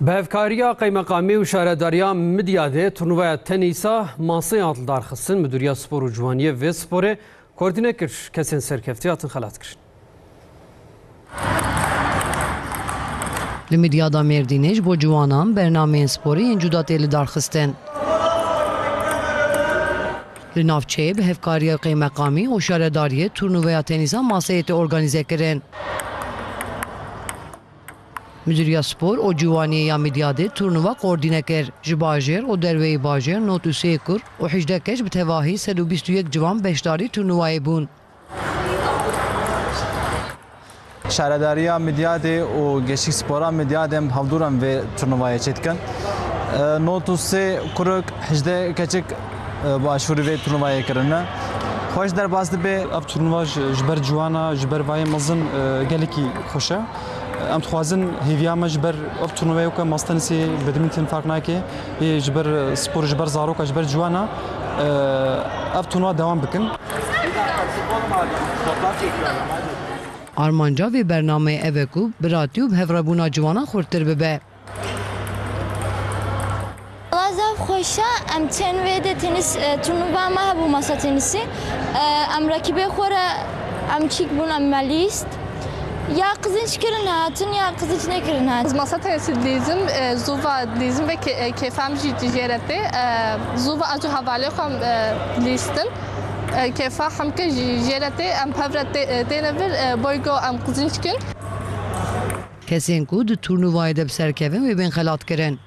Bevkariya Kaymakamî û Şaredariya Midyadê turnuvaya tenîsa maseyê hat darxistin. Müdûriya Spor û Ciwaniyê vê sporê koordîne kir. Kesên serkeftî hatin xelat kirin. Li Midyada Mêrdînê ji bo ciwanan bernameyên sporî yên cuda tê li darxistin. Li navçeyê bi hevkariya Kaymakamî û Şaredariyê turnuvaya tenîsa maseyê tê organîze kirin. Müdûriya Spor û Ciwaniyê ya Midyadê turnuva koordîne kir. Ji bajêr û derveyê bajêr not û sê kur û 18 keş bi tevahî 121 ciwan beşdarî turnuvayê bûn. Şaredariya Midyadê û Geşik Spora Midyadê hevdûran vê turnuvayê çêdikin. Not û sê kuruk 18 keçik başvurî vê turnuvayê kirine. Xweş derbas dibe ev turnuva ji ber ciwana ji ber vayê mezin gelekî xweş e. Em dixwazin hêviya me ji ber ev turnuvayê weke mastenîsê badminton fark nake ê ji ber spor ji ber zaroka ji ber ciwana ev turnuva dewam bikin. Armanca vê bernameyê ev ku biratî û bi hevrebûna ciwanan xurttir bibe. Zav xoşa em çen vê de tenis turnuva me hebû masa tenîsê. Em rekîbê xwe re em çîk bûn em melîst. Ya kızınç kirin hatin ya kızınç nekirin hatin. Masa tenisi dizim, zuva dizim ve kefam jîrete. Zuva acı havale xam listin. Kefa hamke jîrete em pevret denevir boygo em kızınç kin. Kesên ku di turnuvayê de bi serkevin wê bên xelat kirin.